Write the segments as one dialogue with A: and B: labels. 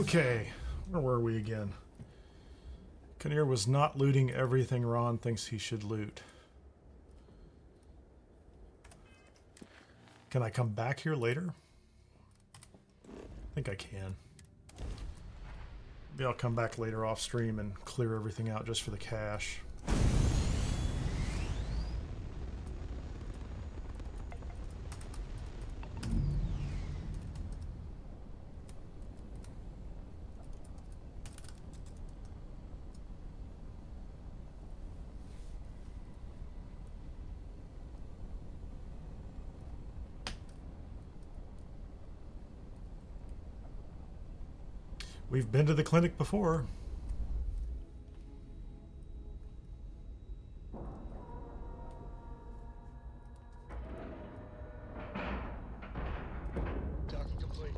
A: Okay, where were we again? Kineer was not looting everything Ron thinks he should loot. Can I come back here later? I think I can. Maybe I'll come back later off stream and clear everything out just for the cache. We've been to the clinic before.
B: Docking complete.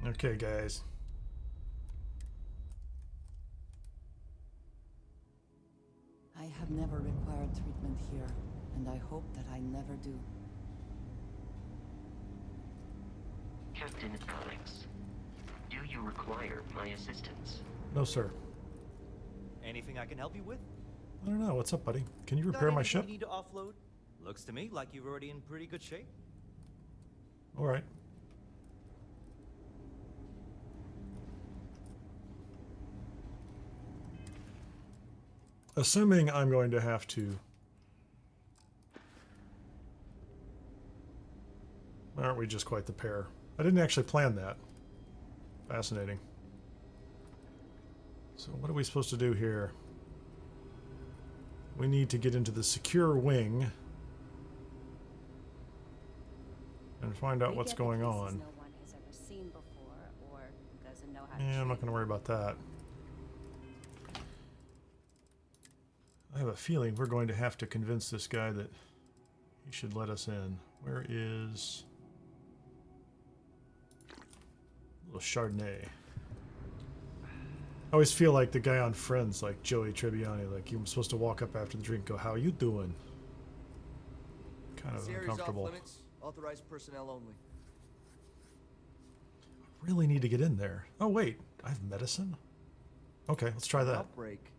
A: Okay, guys.
C: I have never required treatment here, and I hope that I never do.
D: Captain Alex, do you require my assistance?
A: No, sir.
E: Anything I can help you with?
A: I don't know. What's up, buddy? Can you
E: Got
A: repair my
E: anything
A: ship?
E: you need to offload? Looks to me like you're already in pretty good shape.
A: All right. Assuming I'm going to have to... Aren't we just quite the pair? I didn't actually plan that. Fascinating. So what are we supposed to do here? We need to get into the secure wing and find out what's going on.
F: No one has ever seen before or doesn't know how
A: Yeah, I'm not going to worry about that. I have a feeling we're going to have to convince this guy that he should let us in. Where is... little Chardonnay. I always feel like the guy on Friends, like Joey Tribbiani, like you're supposed to walk up after the drink and go, "How you doing?" Kind of uncomfortable.
B: Off limits. Authorized personnel only.
A: I really need to get in there. Oh wait, I have medicine? Okay, let's try that.
B: Outbreak.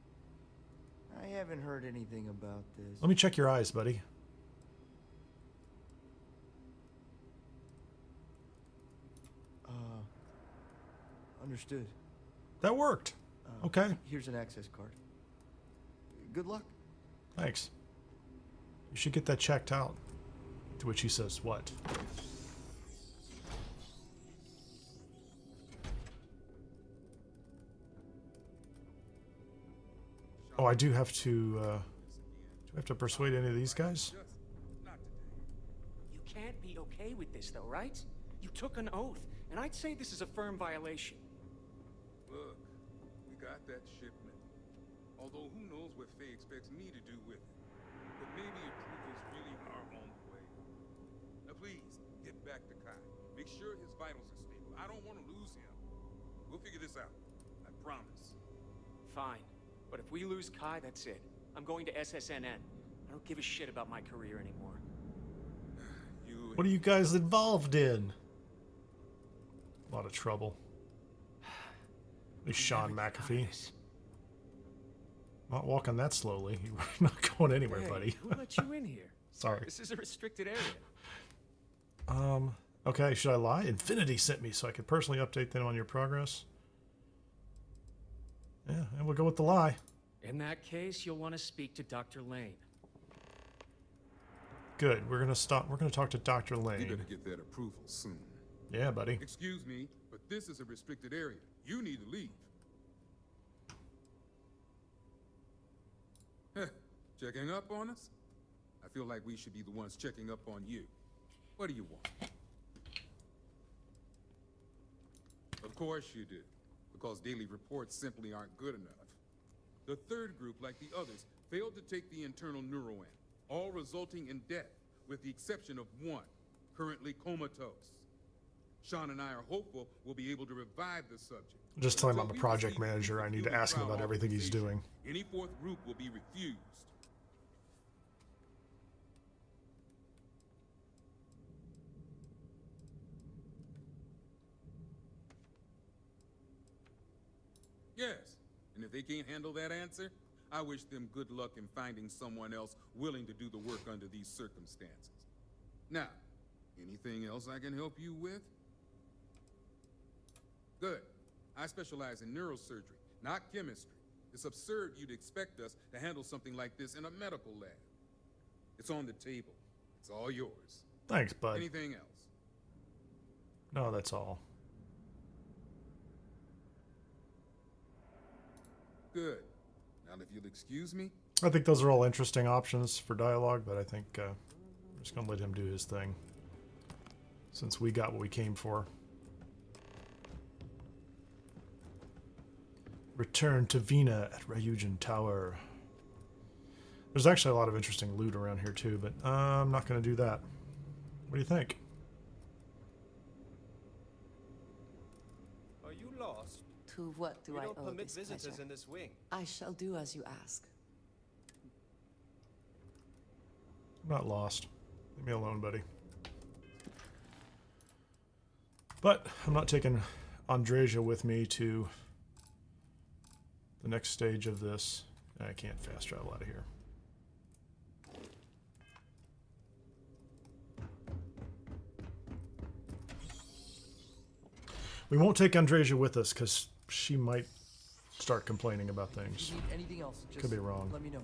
B: I haven't heard anything about this.
A: Let me check your eyes, buddy.
B: Understood.
A: That worked. Okay.
B: Here's an access card. Good luck.
A: Thanks. You should get that checked out. To which he says, what? Oh, I do have to, do I have to persuade any of these guys?
G: You can't be okay with this, though, right? You took an oath, and I'd say this is a firm violation.
H: Look, we got that shipment. Although who knows what Faye expects me to do with it. But maybe approval's really our own way. Now please, get back to Kai. Make sure his vitals are stable. I don't want to lose him. We'll figure this out. I promise.
G: Fine. But if we lose Kai, that's it. I'm going to SSNN. I don't give a shit about my career anymore.
A: What are you guys involved in? A lot of trouble. At least Sean McAfee. Not walking that slowly. You're not going anywhere,
G: Hey,
A: buddy.
G: who let you in here?
A: Sorry.
G: This is a restricted area.
A: Okay, should I lie? Infinity sent me so I could personally update them on your progress. Yeah, and we'll go with the lie.
G: In that case, you'll want to speak to Dr. Lane.
A: Good. We're gonna stop. We're gonna talk to Dr. Lane.
H: You better get that approval soon.
A: Yeah, buddy.
H: Excuse me, but this is a restricted area. You need to leave. Checking up on us? I feel like we should be the ones checking up on you. What do you want? Of course you do, because daily reports simply aren't good enough. The third group, like the others, failed to take the internal neuroant, all resulting in death, with the exception of one, currently comatose. Sean and I are hopeful we'll be able to revive the subject.
A: Just tell him I'm a project manager. I need to ask him about everything he's doing.
H: Any fourth group will be refused. Yes, and if they can't handle that answer, I wish them good luck in finding someone else willing to do the work under these circumstances. Now, anything else I can help you with? Good. I specialize in neurosurgery, not chemistry. It's absurd you'd expect us to handle something like this in a medical lab. It's on the table. It's all yours.
A: Thanks, bud.
H: Anything else?
A: No, that's all.
H: Good. Now, if you'll excuse me.
A: I think those are all interesting options for dialogue, but I think I'm just going to let him do his thing. Since we got what we came for. Return to Vina at Ryujin Tower. There's actually a lot of interesting loot around here too, but I'm not going to do that. What do you think?
I: Are you lost?
C: To what do
I: We
C: I
I: don't
C: owe
I: permit
C: this
I: visitors
C: pleasure?
I: in this wing.
C: I shall do as you ask.
A: I'm not lost. Leave me alone, buddy. But I'm not taking Andreja with me to the next stage of this. I can't fast travel out of here. We won't take Andreja with us because she might start complaining about things.
B: If you need anything else, just
A: Could be wrong.
B: let me know.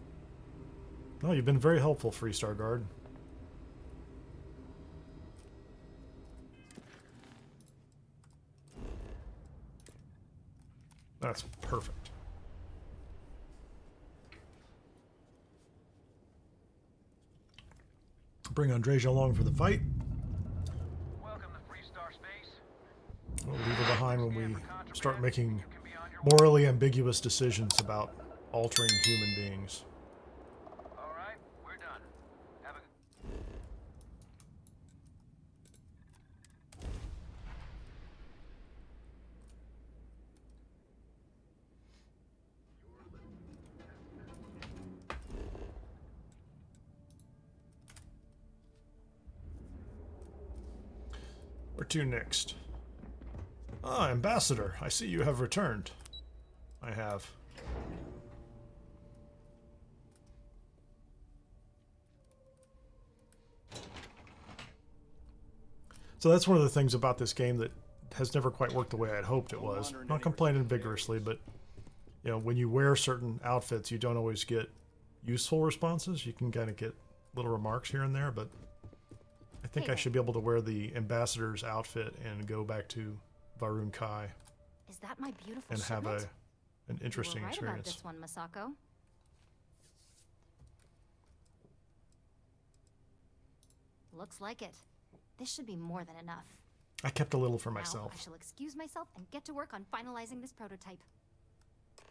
A: No, you've been very helpful, Freestar Guard. That's perfect. Bring Andreja along for the fight.
J: Welcome to Freestar Space.
A: We'll leave her behind when we start making morally ambiguous decisions about altering human beings.
J: All right, we're done. Have a
A: Where to next? Ah, Ambassador, I see you have returned. I have. So that's one of the things about this game that has never quite worked the way I'd hoped it was. Not complaining vigorously, but you know, when you wear certain outfits, you don't always get useful responses. You can kind of get little remarks here and there, but I think I should be able to wear the ambassador's outfit and go back to Varun Kai
F: Is that my beautiful
A: and have
F: shipment?
A: an interesting
F: You were right about
A: experience.
F: this one, Masako. Looks like it. This should be more than enough.
A: I kept a little for
F: Now,
A: myself.
F: I shall excuse myself and get to work on finalizing this prototype.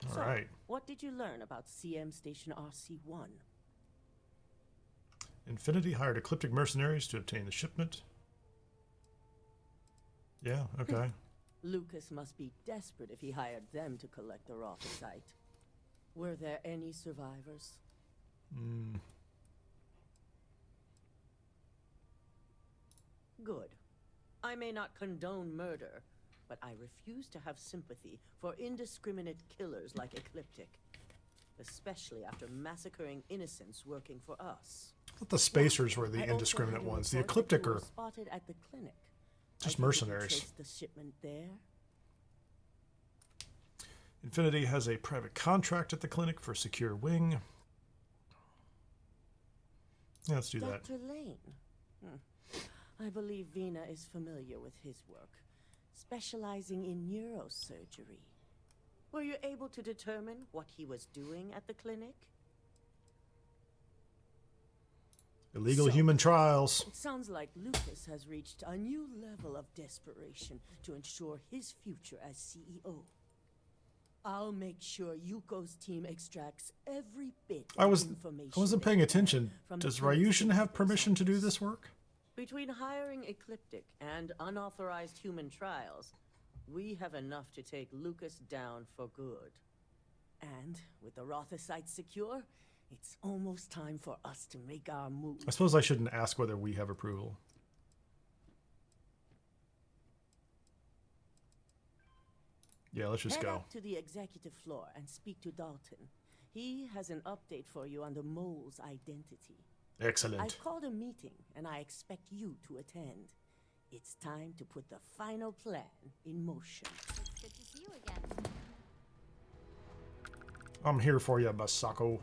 A: All
K: So,
A: right.
K: what did you learn about CM Station RC-1?
A: Infinity hired ecliptic mercenaries to obtain the shipment. Yeah, okay.
K: Lucas must be desperate if he hired them to collect the Rothsite. Were there any survivors? Good. I may not condone murder, but I refuse to have sympathy for indiscriminate killers like Ecliptic, especially after massacring innocents working for us.
A: I thought the spacers were
K: I
A: the
K: also
A: indiscriminate
K: had a
A: ones. The
K: report that
A: ecliptic
K: you were
A: are
K: spotted at the clinic.
A: just
K: I think you
A: mercenaries.
K: traced the shipment there.
A: Infinity has a private contract at the clinic for a secure wing. Yeah, let's do that.
K: Dr. Lane. I believe Vina is familiar with his work, specializing in neurosurgery. Were you able to determine what he was doing at the clinic?
A: Illegal
K: So-
A: human trials.
K: It sounds like Lucas has reached a new level of desperation to ensure his future as CEO. I'll make sure Yuko's team extracts every bit
A: I
K: of
A: wasn't
K: information
A: paying
K: they can
A: attention.
K: from the
A: Does
K: clinic's
A: Ryujin have
K: doctor's
A: permission to do
K: office.
A: this work?
K: Between hiring Ecliptic and unauthorized human trials, we have enough to take Lucas down for good. And with the Rothosite secure, it's almost time for us to make our move.
A: I suppose I shouldn't ask whether we have approval. Yeah, let's just
K: Head
A: go.
K: up to the executive floor and speak to Dalton. He has an update for you on the mole's identity.
A: Excellent.
K: I've called a meeting, and I expect you to attend. It's time to put the final plan in motion.
F: It's good to see you again.
A: I'm here for you, Masako.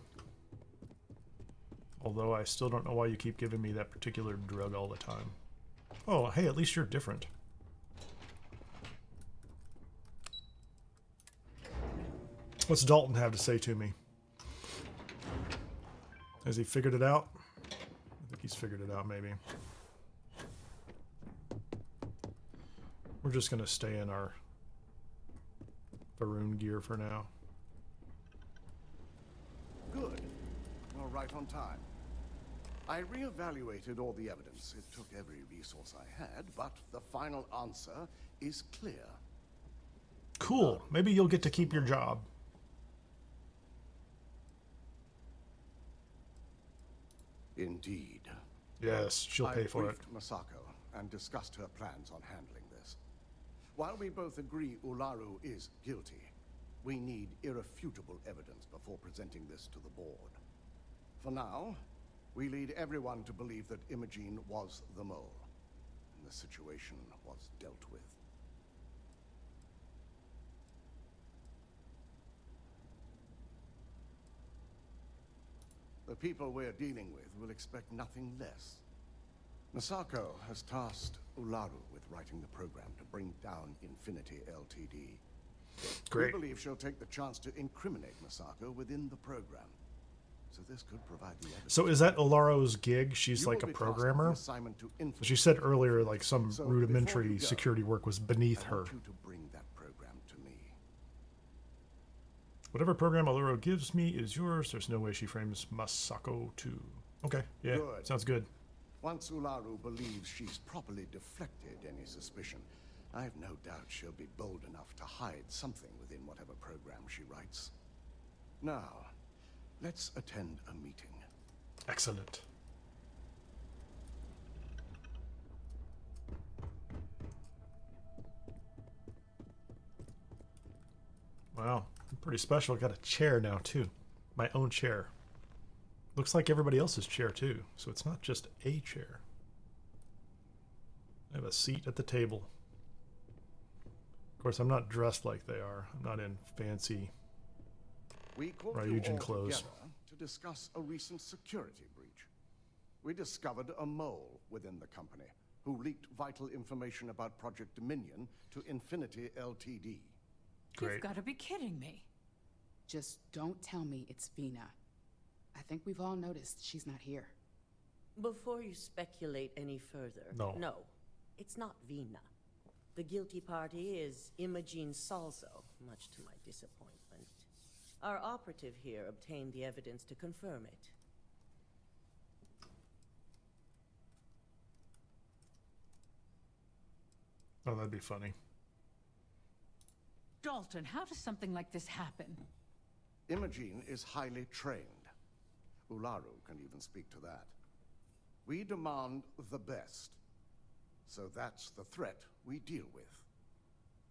A: Although I still don't know why you keep giving me that particular drug all the time. Oh, hey, at least you're different. What's Dalton have to say to me? Has he figured it out? I think he's figured it out, maybe. We're just going to stay in our Varun gear for now.
I: Good. Well, right on time. I reevaluated all the evidence. It took every resource I had, but the final answer is clear.
A: Cool. Maybe you'll get to keep your job.
I: Indeed.
A: Yes, she'll pay for it.
I: I briefed Masako and discussed her plans on handling this. While we both agree Ularu is guilty, we need irrefutable evidence before presenting this to the board. For now, we lead everyone to believe that Imogene was the mole, and the situation was dealt with. The people we're dealing with will expect nothing less. Masako has tasked Ularu with writing the program to bring down Infinity Ltd.
A: Great.
I: We believe she'll take the chance to incriminate Masako within the program. So this could provide the evidence.
A: So is that Olaro's gig? She's
I: You
A: like a
I: will be tasked with the
A: programmer?
I: assignment to infiltrate.
A: She said earlier like some
I: So
A: rudimentary
I: before you go,
A: security work was beneath
I: I
A: her.
I: want you to bring that program to me.
A: Whatever program Olaro gives me is yours. There's no way she frames Masako too. Okay, yeah,
I: Good.
A: sounds good.
I: Once Ularu believes she's properly deflected any suspicion, I have no doubt she'll be bold enough to hide something within whatever program she writes. Now, let's attend a meeting.
A: Excellent. Wow, I'm pretty special. I got a chair now too. My own chair. Looks like everybody else's chair too, so it's not just a chair. I have a seat at the table. Of course, I'm not dressed like they are. I'm not in fancy
I: We called you
A: Ryujin
I: all
A: clothes.
I: together to discuss a recent security breach. We discovered a mole within the company who leaked vital information about Project Dominion to Infinity Ltd.
A: Great.
L: You've got to be kidding me.
M: Just don't tell me it's Vina. I think we've all noticed she's not here.
K: Before you speculate any further,
A: No.
K: It's not Vina. The guilty party is Imogene Salzo, much to my disappointment. Our operative here obtained the evidence to confirm it.
A: Oh, that'd be funny.
L: Dalton, how does something like this happen?
I: Imogene is highly trained. Ularu can even speak to that. We demand the best. So that's the threat we deal with.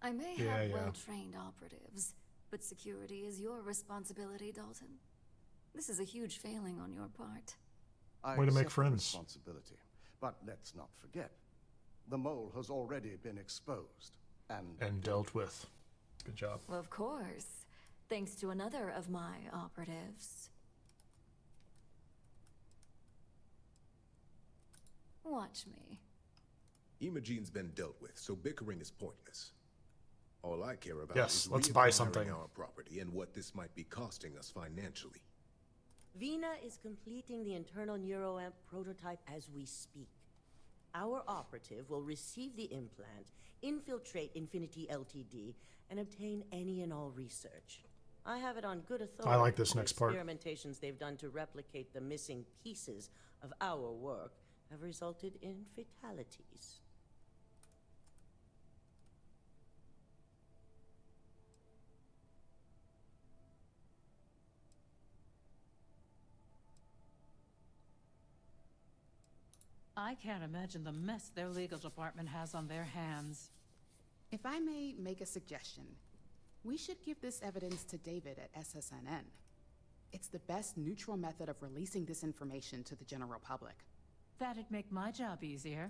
N: I may have well-trained operatives, but security is your responsibility, Dalton. This is a huge failing on your part.
I: I
A: Way to make
I: accept the
A: friends.
I: responsibility, but let's not forget, the mole has already been exposed
A: and dealt with. Good job.
N: Of course, thanks to another of my operatives. Watch me.
O: Imogene's been dealt with, so bickering is pointless. All I care about
A: Yes,
O: is
A: let's buy
O: reacquiring
A: something.
O: our property and what this might be costing us financially.
K: Vina is completing the internal neuroamp prototype as we speak. Our operative will receive the implant, infiltrate Infinity Ltd, and obtain any and all research. I have it on good authority.
A: I like this
K: the
A: next part.
K: Experimentations they've done to replicate the missing pieces of our work have resulted in fatalities.
L: I can't imagine the mess their legal department has on their hands.
M: If I may make a suggestion, We should give this evidence to David at SSNN. It's the best neutral method of releasing this information to the general public.
L: That'd make my job easier.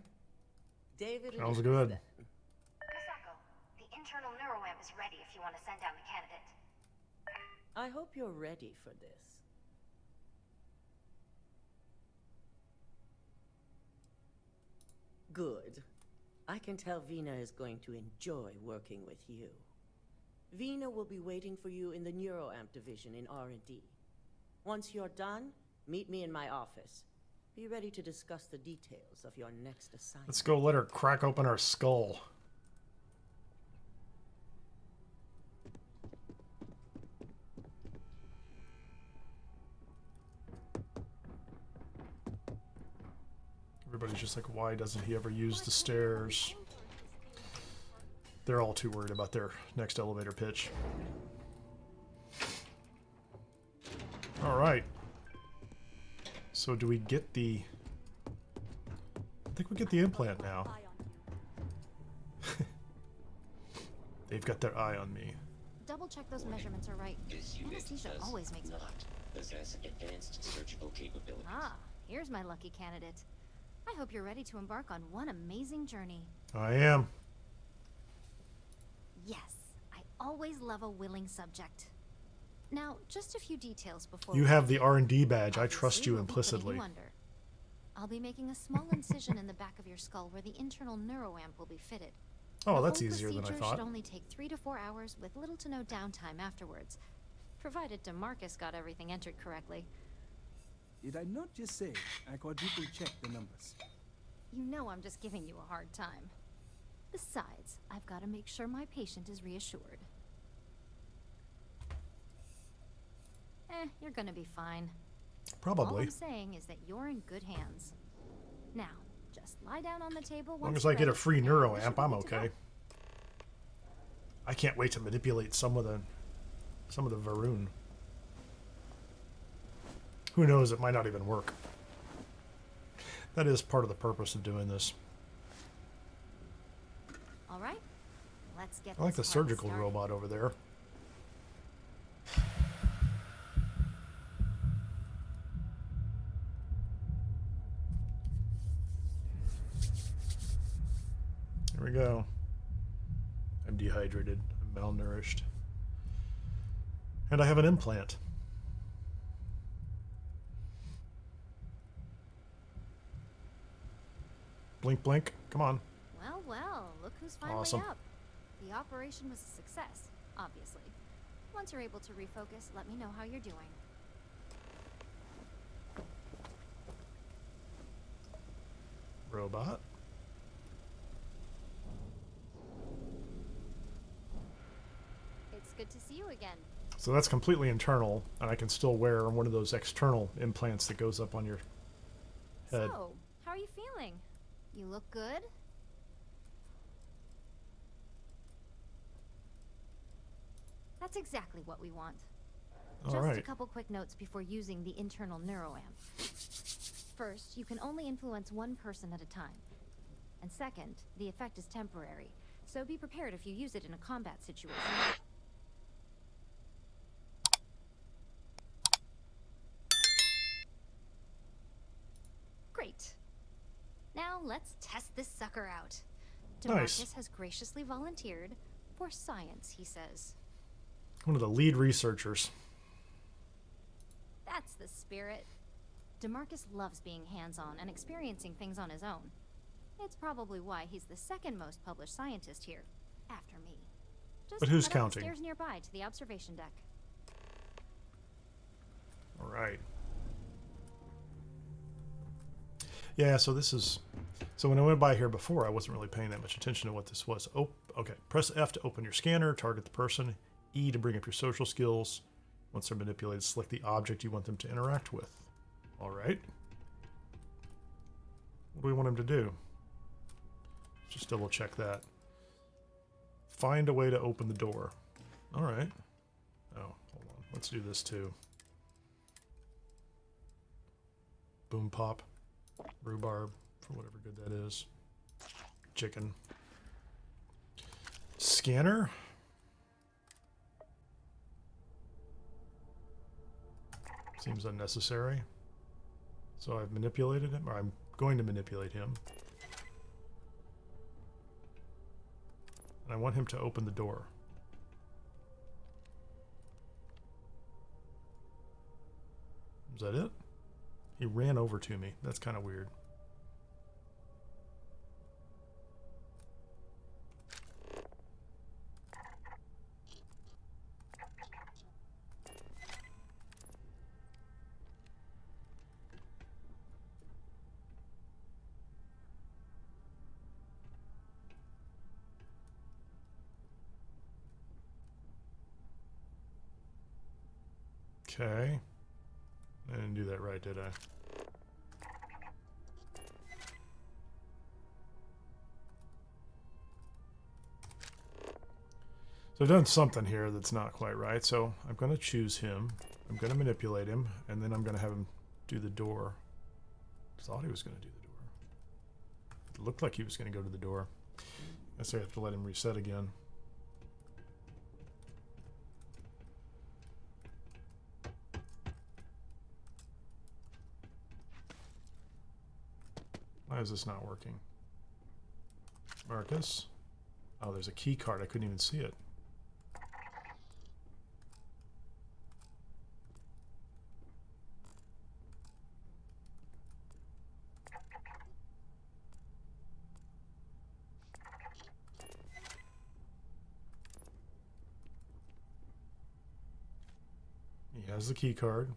K: David,
A: sounds good.
P: Misako, the internal neuroamp is ready if you want to send down the candidate.
K: I hope you're ready for this. Good. I can tell Vina is going to enjoy working with you. Vina will be waiting for you in the neuroamp division in R&D. Once you're done, meet me in my office. Be ready to discuss the details of your next assignment.
A: Let's go let her crack open our skull. Everybody's just like, why doesn't he ever use the stairs? They're all too worried about their next elevator pitch. Alright. So do we get the... I think we get the implant now. They've got their eye on me.
N: Double check those measurements are right. Anesthesia always makes me
D: possess advanced surgical capabilities.
N: Ah, here's my lucky candidate. I hope you're ready to embark on one amazing journey.
A: I am.
N: Yes, I always love a willing subject. Now, just a few details before
A: You
N: we
A: have the
N: begin.
A: R&D badge. I
N: Obviously,
A: trust you
N: we'll be putting
A: implicitly.
N: you under. I'll be making a small incision in the back of your skull where the internal neuroamp will be fitted.
A: Oh,
N: The
A: that's
N: whole
A: easier than I
N: procedure
A: thought.
N: should only take 3 to 4 hours with little to no downtime afterwards, provided DeMarcus got everything entered correctly.
Q: Did I not just say I quadruple checked the numbers?
N: You know I'm just giving you a hard time. Besides, I've got to make sure my patient is reassured. You're gonna be fine.
A: Probably.
N: All I'm saying is that you're in good hands. Now, just lie down on the table.
A: As long as I get a free neuro amp, I'm okay. I can't wait to manipulate some of the Varun. Who knows, it might not even work. That is part of the purpose of doing this.
N: All right, let's get.
A: I like the
N: this party
A: surgical
N: started.
A: robot over there. Here we go. I'm dehydrated. I'm malnourished. And I have an implant. Blink, blink. Come on.
N: Well, well, look who's finally
A: Awesome.
N: up. The operation was a success, obviously. Once you're able to refocus, let me know how you're doing.
A: Robot.
N: It's good to see you again.
A: So that's completely internal, and I can still wear one of those external implants that goes up on your head.
N: So, how are you feeling? You look good? That's exactly what we want.
A: All
N: Just a
A: right.
N: couple quick notes before using the internal neuroamp. First, you can only influence one person at a time. And second, the effect is temporary, so be prepared if you use it in a combat situation. Great. Now let's test this sucker out.
A: Nice.
N: DeMarcus has graciously volunteered for science, he says.
A: One of the lead researchers.
N: That's the spirit. DeMarcus loves being hands-on and experiencing things on his own. It's probably why he's the second most published scientist here, after me. Just
A: But who's
N: head up the
A: counting?
N: stairs nearby to the observation deck.
A: All right. Yeah, so this is... So when I went by here before, I wasn't really paying that much attention to what this was. Oh, okay. Press F to open your scanner, target the person. E to bring up your social skills. Once they're manipulated, select the object you want them to interact with. All right. What do we want him to do? Just double check that. Find a way to open the door. All right. Oh, hold on. Let's do this too. Boom pop. Rhubarb, for whatever good that is. Chicken. Scanner. Seems unnecessary. So I've manipulated him, or I'm going to manipulate him. And I want him to open the door. Is that it? He ran over to me. That's kind of weird. Okay. I didn't do that right, did I? So I've done something here that's not quite right, so I'm going to choose him. I'm going to manipulate him, and then I'm going to have him do the door. Thought he was going to do the door. It looked like he was going to go to the door. I guess I have to let him reset again. Why is this not working? Marcus? Oh, there's a key card. I couldn't even see it. He has the key card.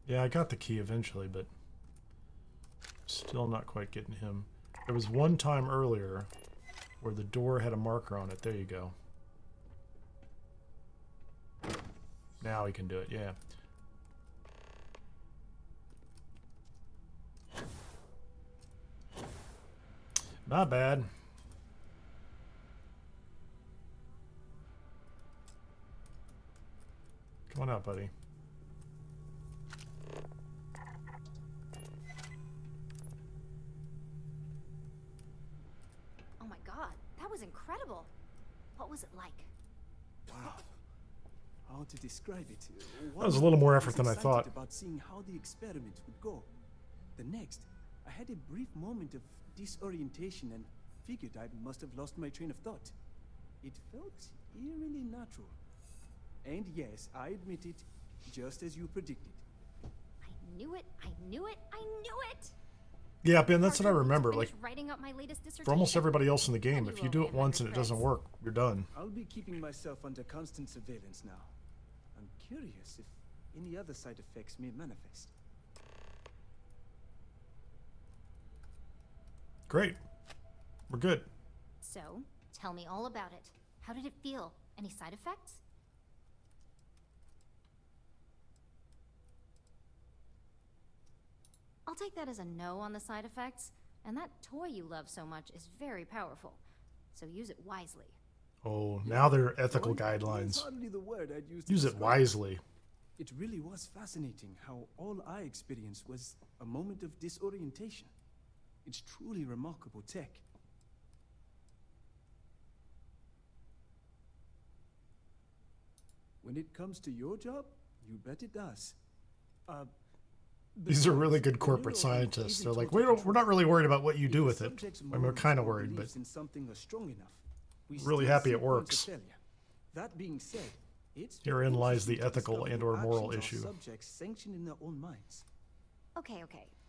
A: Yeah, I got the key eventually, but still not quite getting him. There was one time earlier where the door had a marker on it. There you go. Now he can do it, yeah. Not bad. Come on out, buddy.
N: Oh my god, that was incredible. What was it like?
Q: Wow. How to describe it?
A: That was a little more effort than I thought.
Q: About seeing how the experiment would go. The next, I had a brief moment of disorientation and figured I must have lost my train of thought. It felt eerily natural. And yes, I admit it, just as you predicted.
N: I knew it, I knew it, I knew it!
A: Yeah, Ben, that's what I remember. Like,
N: writing up my latest
A: for almost
N: dissertation.
A: everybody else in the game, if you do it once and it doesn't work, you're done.
Q: I'll be keeping myself under constant surveillance now. I'm curious if any other side effects may manifest.
A: Great. We're good.
N: So, tell me all about it. How did it feel? Any side effects? I'll take that as a no on the side effects. And that toy you love so much is very powerful. So use it wisely.
A: Oh, now there are ethical guidelines.
Q: Hardly the word I'd use to
A: Use it
Q: describe
A: wisely.
Q: It really was fascinating how all I experienced was a moment of disorientation. It's truly remarkable tech. When it comes to your job, you bet it does.
A: These are really good corporate scientists. They're like, we're not really worried about what you do with it. I mean, we're kind of worried, but really happy it works.
Q: That being said,
A: Herein lies the ethical and/or moral issue.
Q: Subjects sanctioned in their own minds.
N: Okay.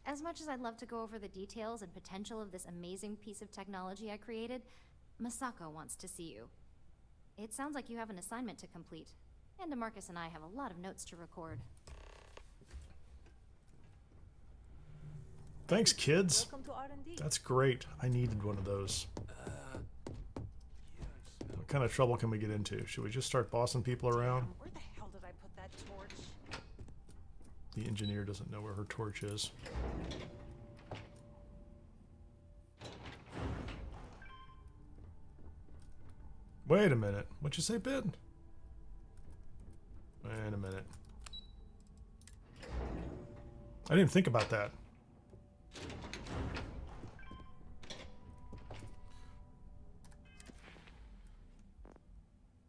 N: As much as I'd love to go over the details and potential of this amazing piece of technology I created, Masako wants to see you. It sounds like you have an assignment to complete, and DeMarcus and I have a lot of notes to record.
A: Thanks, kids. That's great. I needed one of those. What kind of trouble can we get into? Should we just start bossing people around?
F: Where the hell did I put that torch?
A: The engineer doesn't know where her torch is. Wait a minute. What'd you say, Ben? Wait a minute. I didn't think about that.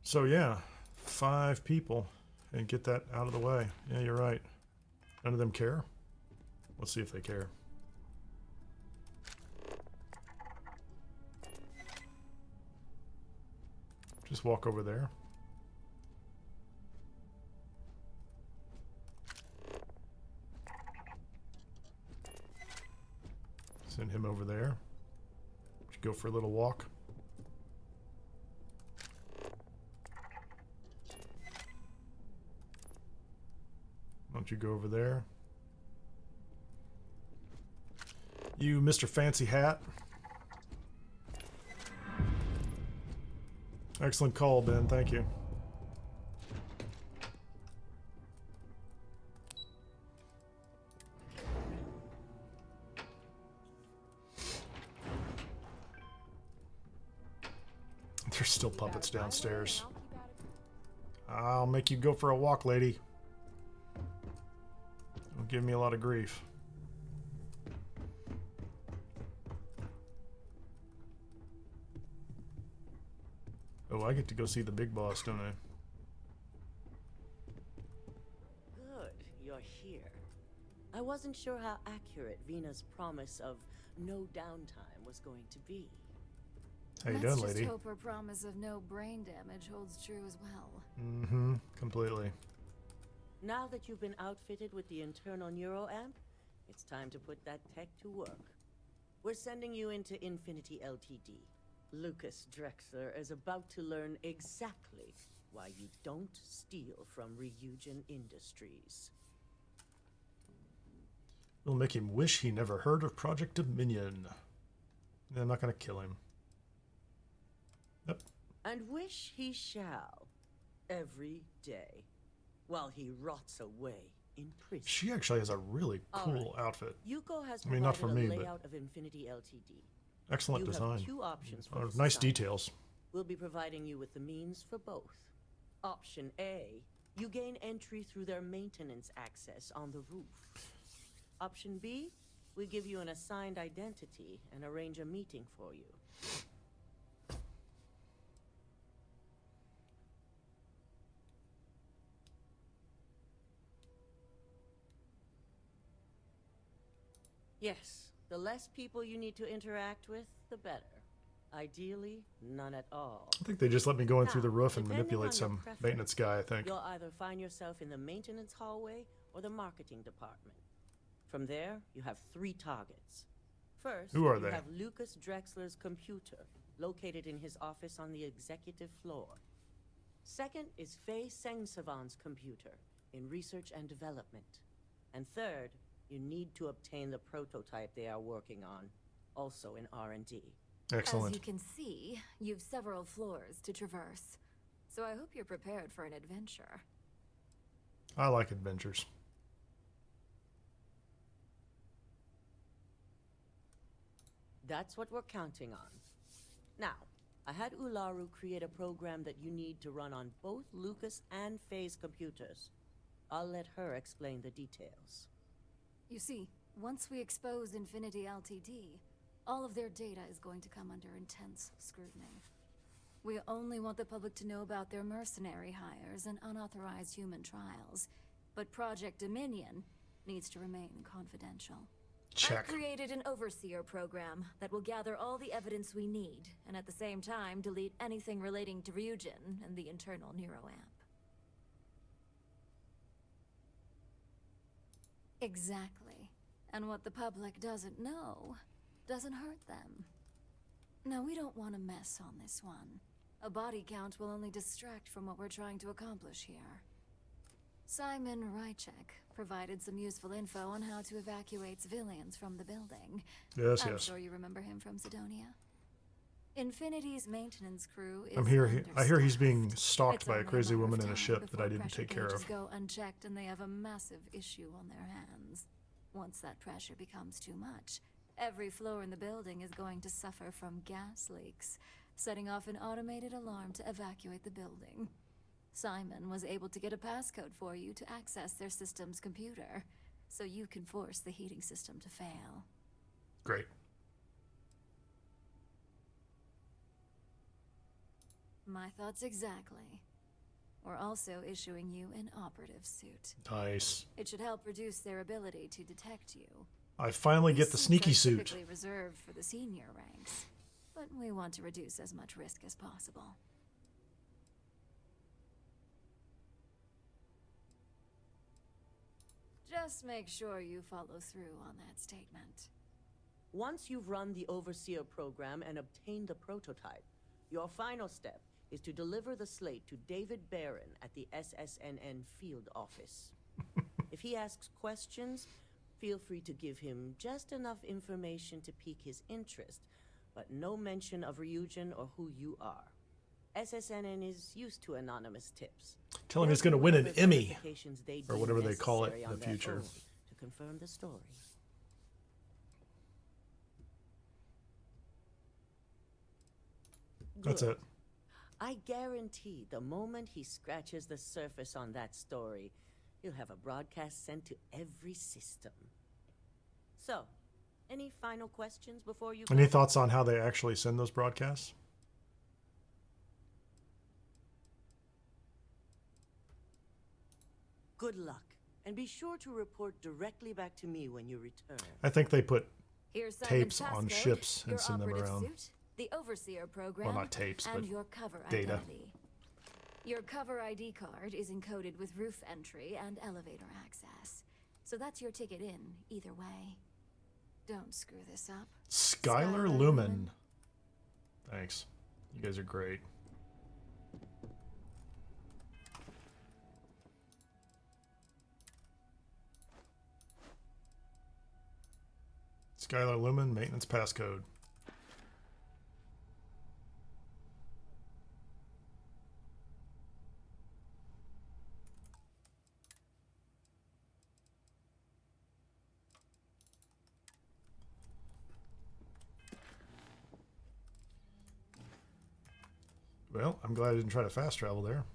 A: So yeah, 5 people and get that out of the way. Yeah, you're right. None of them care? Let's see if they care. Just walk over there. Send him over there. Just go for a little walk. Why don't you go over there? You, Mr. Fancy Hat. Excellent call, Ben. Thank you. There's still puppets downstairs. I'll make you go for a walk, lady. Don't give me a lot of grief. Oh, I get to go see the big boss, don't I?
K: Good, you're here. I wasn't sure how accurate Vina's promise of no downtime was going to be.
A: How you doing, lady?
R: Let's just hope her promise of no brain damage holds true as well.
A: Mm-hmm. Completely.
K: Now that you've been outfitted with the internal neuroamp, it's time to put that tech to work. We're sending you into Infinity Ltd. Lucas Drexler is about to learn exactly why you don't steal from Ryujin Industries.
A: We'll make him wish he never heard of Project Dominion. I'm not gonna kill him. Yep.
K: And wish he shall, every day, while he rots away in prison.
A: She actually has a really cool outfit.
K: Yuko has
A: I mean, not for
K: provided
A: me,
K: a
A: but
K: layout of Infinity Ltd.
A: excellent
K: You
A: design.
K: have 2 options for this
A: Nice
K: assignment.
A: details.
K: We'll be providing you with the means for both. Option A, you gain entry through their maintenance access on the roof. Option B, we give you an assigned identity and arrange a meeting for you. Yes, the less people you need to interact with, the better. Ideally, none at all.
A: I think they just let me go in through the roof and
K: depending
A: manipulate
K: on your
A: some
K: preference,
A: maintenance guy, I think.
K: You'll either find yourself in the maintenance hallway or the marketing department. From there, you have 3 targets. First,
A: Who are
K: you
A: they?
K: have Lucas Drexler's computer, located in his office on the executive floor. Second is Faye Sengsavan's computer, in research and development. And third, you need to obtain the prototype they are working on, also in R&D.
A: Excellent.
R: As you can see, you've several floors to traverse. So I hope you're prepared for an adventure.
A: I like adventures.
K: That's what we're counting on. Now, I had Ularu create a program that you need to run on both Lucas and Faye's computers. I'll let her explain the details.
R: You see, once we expose Infinity Ltd, all of their data is going to come under intense scrutiny. We only want the public to know about their mercenary hires and unauthorized human trials, but Project Dominion needs to remain confidential.
A: Check.
R: I've created an overseer program that will gather all the evidence we need, and at the same time delete anything relating to Ryujin and the internal neuroamp. Exactly. And what the public doesn't know doesn't hurt them. Now, we don't want to mess on this one. A body count will only distract from what we're trying to accomplish here. Simon Rychek provided some useful info on how to evacuate civilians from the building.
A: Yes,
R: I'm
A: yes.
R: sure you remember him from Sidonia. Infinity's maintenance crew is
A: I hear he's being
R: understaffed.
A: stalked
R: It's
A: by a
R: only
A: crazy
R: matter of
A: woman in a
R: time
A: ship that
R: before
A: I didn't
R: pressure
A: take care
R: gauges
A: of.
R: go unchecked, and they have a massive issue on their hands. Once that pressure becomes too much, every floor in the building is going to suffer from gas leaks, setting off an automated alarm to evacuate the building. Simon was able to get a passcode for you to access their system's computer, so you can force the heating system to fail.
A: Great.
R: My thoughts exactly. We're also issuing you an operative suit.
A: Nice.
R: It should help reduce their ability to detect you.
A: I finally get the sneaky
R: These suits are
A: suit.
R: typically reserved for the senior ranks, but we want to reduce as much risk as possible. Just make sure you follow through on that statement.
K: Once you've run the Overseer program and obtained the prototype, your final step is to deliver the slate to David Barron at the SSNN field office. If he asks questions, feel free to give him just enough information to pique his interest, but no mention of Ryujin or who you are. SSNN is used to anonymous tips.
A: Tell him he's going to win an Emmy, or whatever they call it in the future.
K: To confirm the story.
A: That's it.
K: I guarantee the moment he scratches the surface on that story, he'll have a broadcast sent to every system. So, any final questions before you
A: Any
K: go?
A: thoughts on how they actually send those broadcasts?
K: Good luck, and be sure to report directly back to me when you return.
A: I think they put
R: Here's
A: tapes
R: Simon's
A: on
R: passcode,
A: ships and
R: your
A: send them
R: operative
A: around.
R: Suit, the Overseer program,
A: Well, not tapes,
R: and
A: but
R: your cover
A: data.
R: identity. Your cover ID card is encoded with roof entry and elevator access. So that's your ticket in, either way. Don't screw this up.
A: Skylar Lumen. Thanks. You guys are great. Skylar Lumen, maintenance passcode. Well, I'm glad I didn't try to fast travel there.